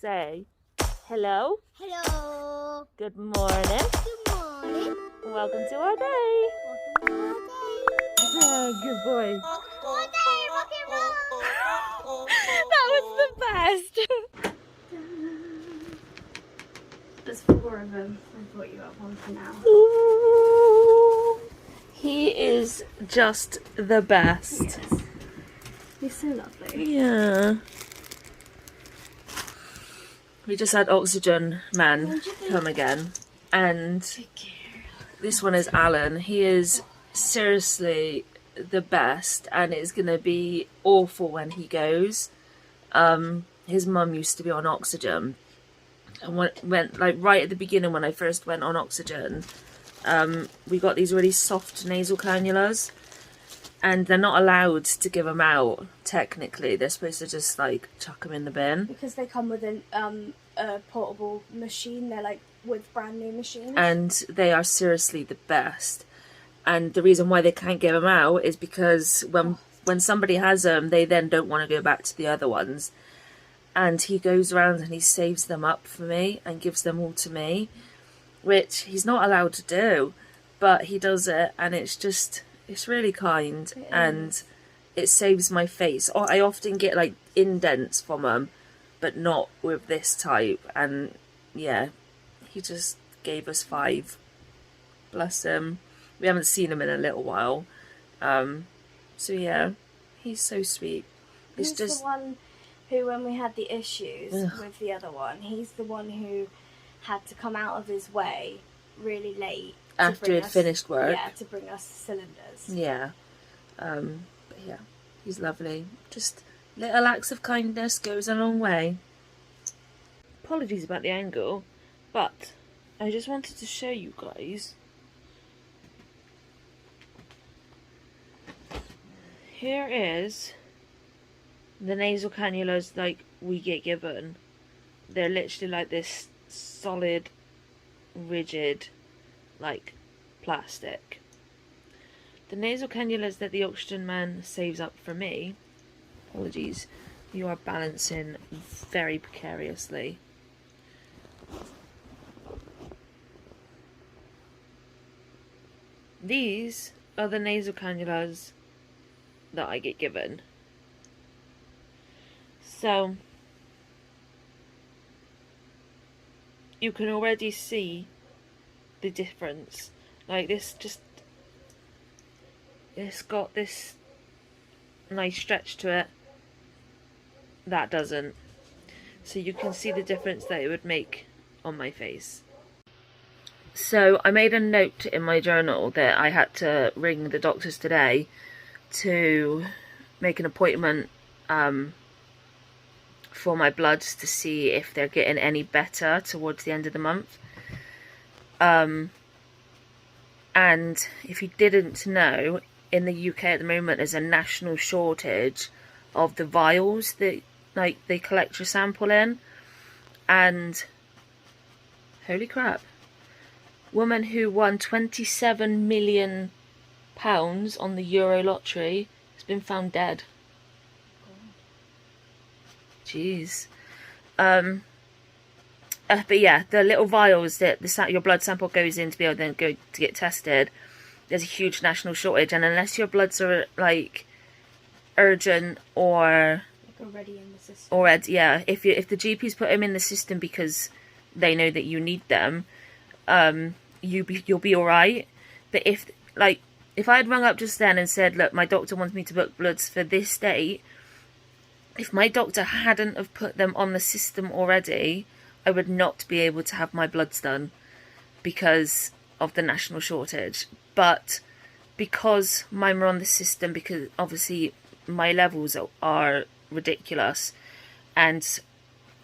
Say hello. Hello. Good morning. Good morning. Welcome to our day. Welcome to our day. Oh, good boy. Our day, rock and roll. That was the best. There's 4 of them. I brought you up one for now. Ooh, he is just the best. Yes. He's so lovely. Yeah. We just had Oxygen Man come again, and this one is Alan. He is seriously the best, and it's gonna be awful when he goes. His mum used to be on Oxygen, and went like right at the beginning when I first went on Oxygen. We got these really soft nasal cannulas, and they're not allowed to give them out. Technically, they're supposed to just like chuck them in the bin. Because they come with a portable machine. They're like with brand new machines. And they are seriously the best. And the reason why they can't give them out is because when somebody has them, they then don't want to go back to the other ones. And he goes around and he saves them up for me and gives them all to me, which he's not allowed to do, but he does it, and it's really kind, and it saves my face. I often get like indents from them, but not with this type. And yeah, he just gave us 5. Bless him. We haven't seen him in a little while. So yeah, he's so sweet. He's just the one who, when we had the issues with the other one, he's the one who had to come out of his way really late after he'd finished work. Yeah, to bring us cylinders. Yeah. But yeah, he's lovely. Just little acts of kindness goes a long way. Apologies about the angle, but I just wanted to show you guys. Here is the nasal cannulas like we get given. They're literally like this solid, rigid, like plastic. The nasal cannulas that the Oxygen Man saves up for me, apologies, you are balancing very precariously. These are the nasal cannulas that I get given. So you can already see the difference. Like this, it's got this nice stretch to it. That doesn't. So you can see the difference that it would make on my face. So I made a note in my journal that I had to ring the doctors today to make an appointment for my bloods to see if they're getting any better towards the end of the month. And if you didn't know, in the UK at the moment there's a national shortage of the vials that like they collect your sample in. And holy crap, woman who won £27 million on the Euro lottery has been found dead. Jeez. But yeah, the little vials that your blood sample goes in to be able to then go to get tested, there's a huge national shortage, and unless your bloods are like urgent or like already in the system, yeah, if the GPs put them in the system because they know that you need them, you'll be all right. But if I had rung up just then and said, look, my doctor wants me to book bloods for this date, if my doctor hadn't have put them on the system already, I would not be able to have my bloods done because of the national shortage. But because mine were on the system, because obviously my levels are ridiculous, and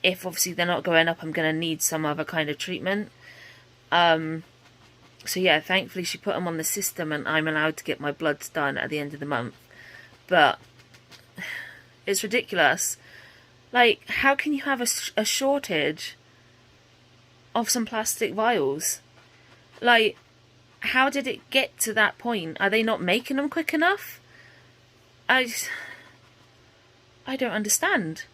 if obviously they're not going up, I'm going to need some other kind of treatment. So yeah, thankfully she put them on the system and I'm allowed to get my bloods done at the end of the month. But it's ridiculous. Like, how can you have a shortage of some plastic vials? Like, how did it get to that point? Are they not making them quick enough? I don't understand.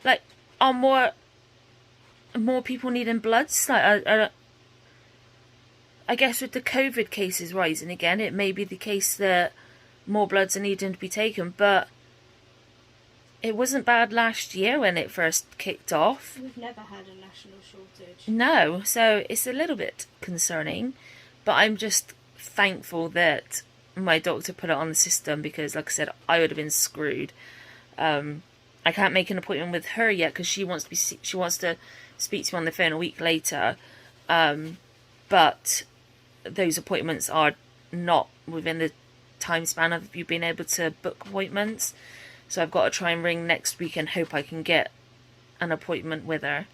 Like, are more people needing bloods. Like I guess with the COVID cases rising again, it may be the case that more bloods are needing to be taken, but it wasn't bad last year when it first kicked off. We've never had a national shortage. No, so it's a little bit concerning, but I'm just thankful that my doctor put it on the system, because like I said, I would have been screwed. I can't make an appointment with her yet because she wants to speak to me on the phone a week later, but those appointments are not within the time span of you being able to book appointments. So I've got to try and ring next week and hope I can get an appointment with her.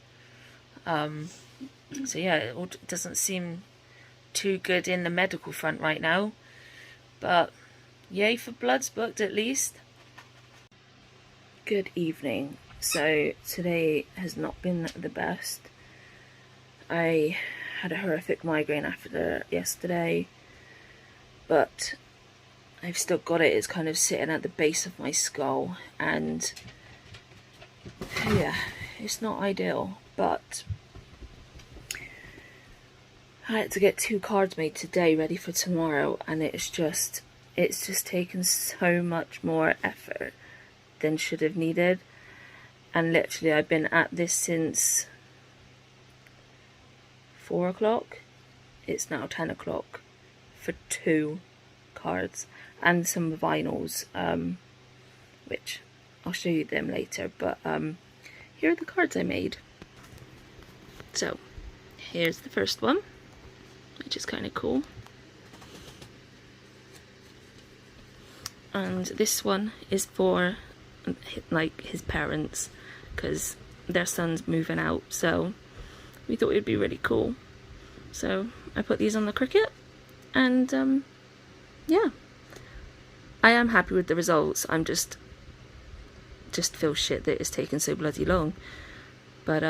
So yeah, it doesn't seem too good in the medical front right now. But yay for bloods booked at least. Good evening. So today has not been the best. I had a horrific migraine after yesterday, but I've still got it. It's kind of sitting at the base of my skull, and yeah, it's not ideal, but I had to get 2 cards made today ready for tomorrow, and it's just taken so much more effort than should have needed. And literally I've been at this since 4 o'clock. It's now 10 o'clock for 2 cards and some vinyls, which I'll show you them later, but here are the cards I made. So here's the first one, which is kind of cool, and this one is for like his parents, because their son's moving out, so we thought it'd be really cool. So I put these on the Cricut, and yeah, I am happy with the results. I'm just feel shit that it's taken so bloody long. But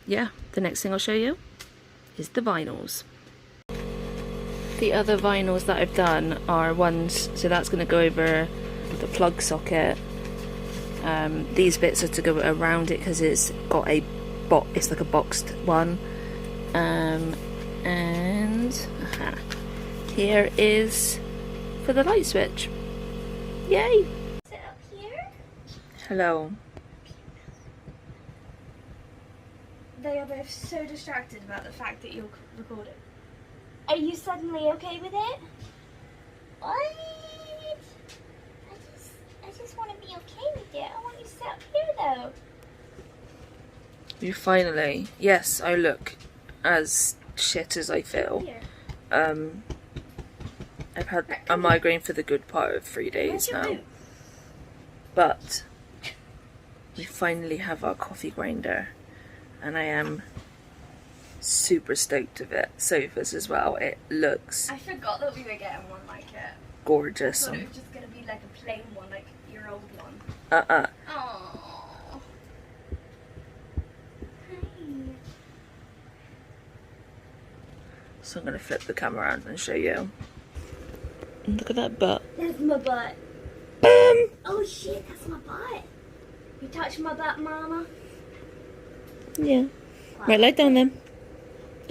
yeah, the next thing I'll show you is the vinyls. The other vinyls that I've done are ones, so that's going to go over the plug socket. These bits are to go around it because it's got it's like a boxed one. And here is for the light switch. Yay! Sit up here. Hello. They are both so distracted about the fact that you're recording. Are you suddenly okay with it? What? I just want to be okay with it. I want you to sit up here though. You finally. Yes, I look as shit as I feel. Here. I've had a migraine for the good part of 3 days now. boot? But we finally have our coffee grinder, and I am super stoked of it. Sofas as well. It looks I forgot that we were getting one like it. gorgeous. I thought it was just gonna be like a plain one, like your old one. Uh-uh. Aww. So I'm going to flip the camera around and show you. Look at that butt. That's my butt. Boom! Oh shit, that's my butt. You touched my butt, Mama? Yeah. Right, lie down then.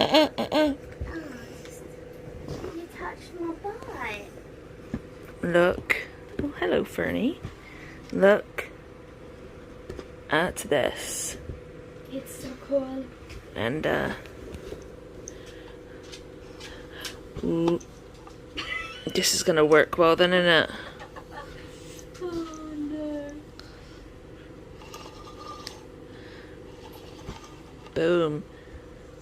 Oh, you touched my butt. Look. Oh, hello, Fernie. Look at this. It's so cool. And, ooh. This is gonna work well then, isn't it? Oh no. Boom.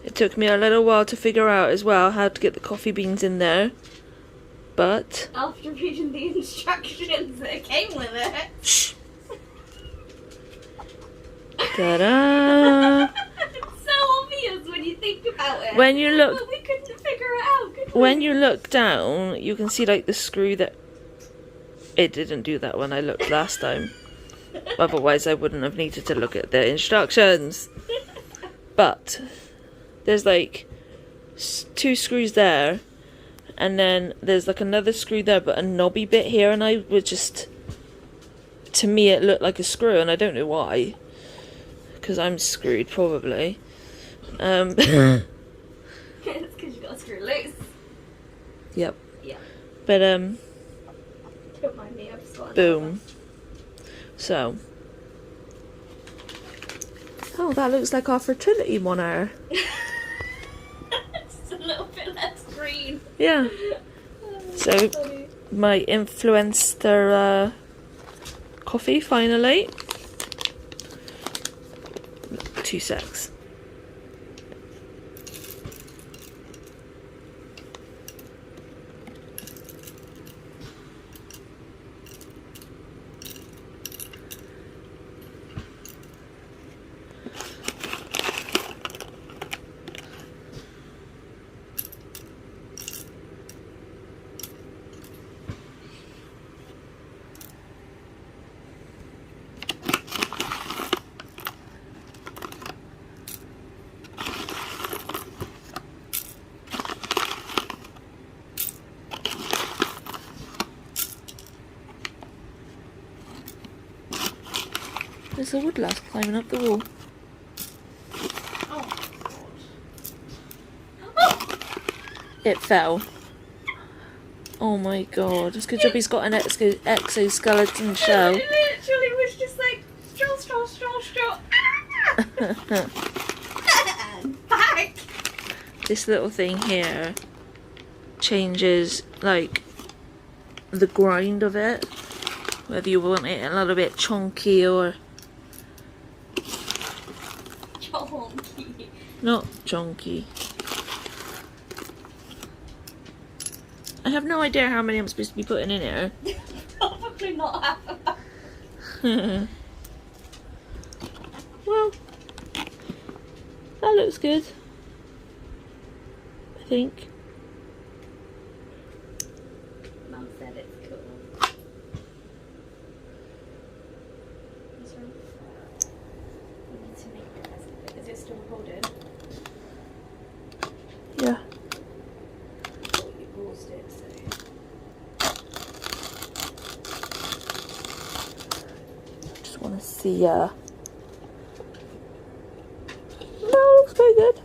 It took me a little while to figure out as well how to get the coffee beans in there. But After reading the instructions that came with it. shh. Ta-da! It's so obvious when you think about it. When you look, But we couldn't figure it out, could we? when you look down, you can see like the screw that. It didn't do that when I looked last time. Otherwise, I wouldn't have needed to look at the instructions. But there's like 2 screws there, and then there's like another screw there, but a knobby bit here, and I would just, to me it looked like a screw, and I don't know why, because I'm screwed probably. It's because you got to screw loose. Yep. Yeah. But Don't mind me, I've just got boom. So. Oh, that looks like our fertility monitor. It's a little bit less green. Yeah. So, Funny. my Influenster coffee finally. 2 secs. There's a woodlouse climbing up the wall. Oh, God. It fell. Oh my god. It's a good job he's got an exoskeleton shell. It literally was just like, straw. And back. This little thing here changes like the grind of it. Whether you want it a little bit chunky or Chonky. not chunky. I have no idea how many I'm supposed to be putting in here. Probably not half of that. Well, that looks good. I think. Mum said it's cool. What's wrong? We need to make it as big. Is it still recording? Yeah. Oh, you paused it, so. Just want to see. No, looks very good.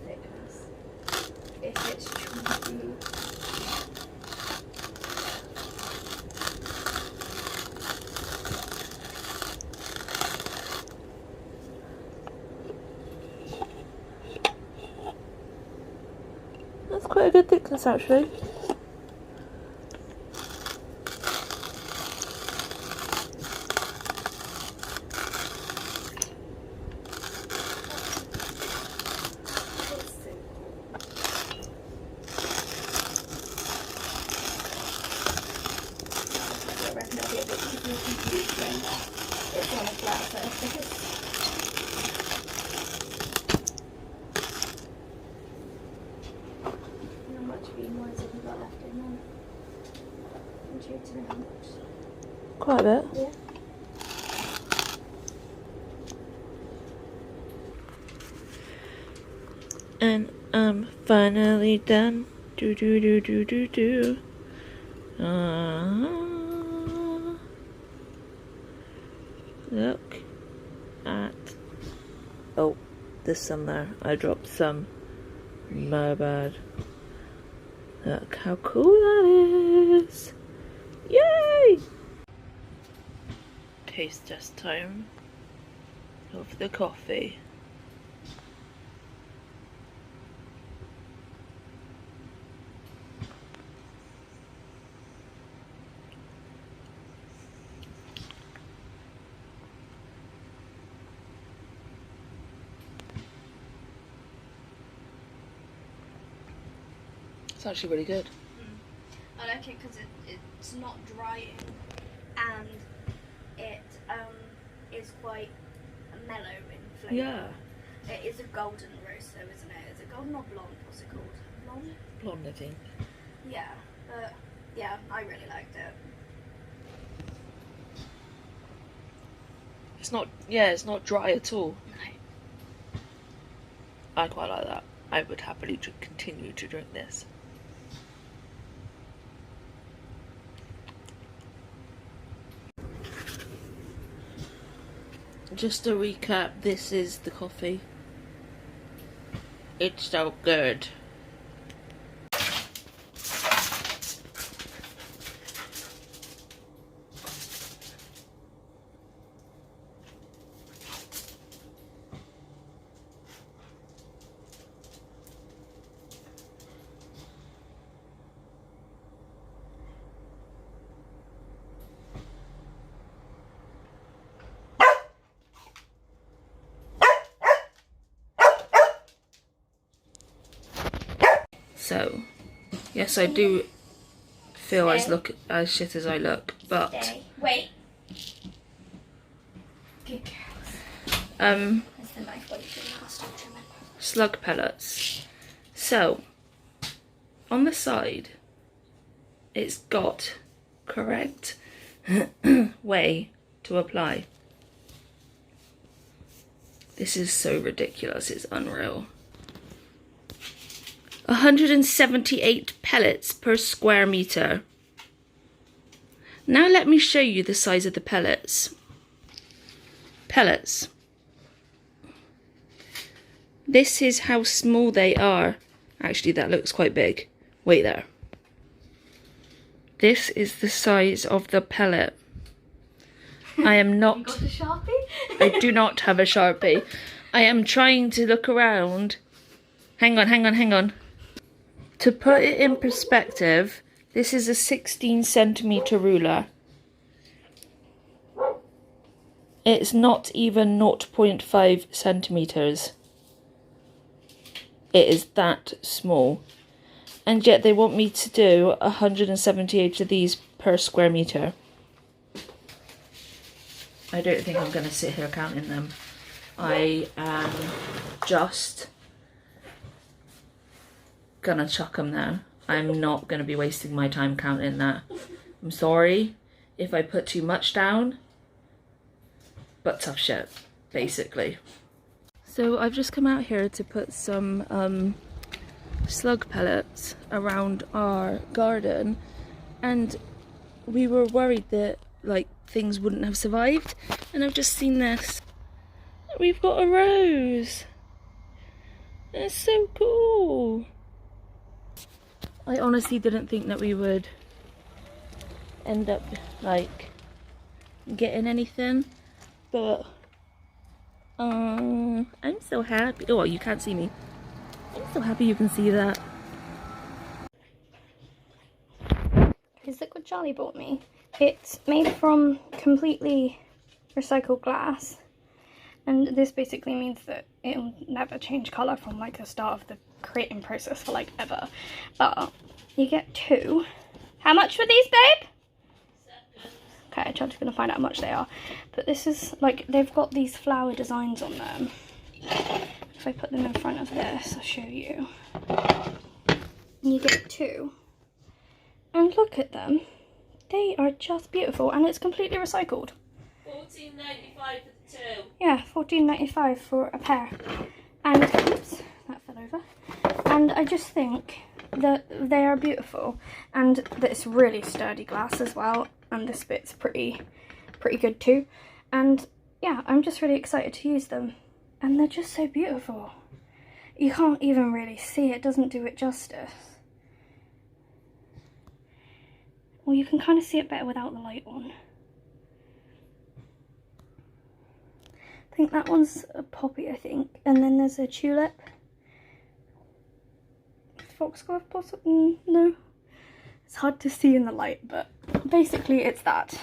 Thickness. If it's chunky. That's quite a good thickness actually. I reckon it'll be a bit easier to use when it's on a flat surface. How much bean wise have you got left in there? I'm sure to know how much. Quite a bit. Yeah. And I'm finally done. Do do do do do do. Look at. Oh, there's some there. I dropped some. My bad. Look how cool that is. Yay! Taste test time of the coffee. It's actually really good. I like it because it's not drying and it is quite mellow in flavour. Yeah. It is a golden roast though, isn't it? Is it golden or blonde? What's it called? Blonde? Blonde, I think. Yeah, but yeah, I really liked it. It's not, yeah, it's not dry at all. No. I quite like that. I would happily continue to drink this. just to recap, this is the coffee. It's so good. So, yes, I do feel as shit as I look, but wait. Good girls. That's the knife what you did last time, remember? Slug pellets. So, on the side, it's got correct way to apply. This is so ridiculous, it's unreal. 178 pellets per square meter. Now let me show you the size of the pellets. Pellets. This is how small they are. Actually, that looks quite big. Wait there. This is the size of the pellet. I am not... You got a Sharpie? I do not have a Sharpie. I am trying to look around. Hang on. To put it in perspective, this is a 16 centimeter ruler. It's not even 0.5 centimeters. It is that small. And yet they want me to do 178 of these per square meter. I don't think I'm going to sit here counting them. I am just gonna chuck them now. I'm not gonna be wasting my time counting that. I'm sorry if I put too much down, but tough shit, basically. So I've just come out here to put some slug pellets around our garden, and we were worried that like things wouldn't have survived, and I've just seen this. We've got a rose. It's so cool. I honestly didn't think that we would end up like getting anything, but I'm so happy. Oh, you can't see me. I'm so happy you can see that. Is look what Charlie bought me. It's made from completely recycled glass, and this basically means that it'll never change colour from like the start of the creating process for like ever. But you get 2. How much for these, babe? Okay, Charlie's gonna find out how much they are. But this is like, they've got these flower designs on them. If I put them in front of this, I'll show you. You get 2. And look at them. They are just beautiful, and it's completely recycled. $14.95 for the 2. Yeah, $14.95 for a pair. And oops, that fell over. And I just think that they are beautiful, and that it's really sturdy glass as well, and this bit's pretty good too. And yeah, I'm just really excited to use them, and they're just so beautiful. You can't even really see, it doesn't do it justice. Well, you can kind of see it better without the light on. I think that one's a poppy, I think, and then there's a tulip. Foxglove, possibly? No. It's hard to see in the light, but basically it's that.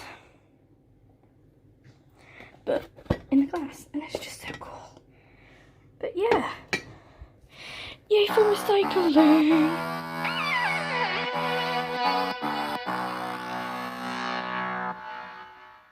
But in the glass, and it's just so cool. But yeah. Yay for recycling!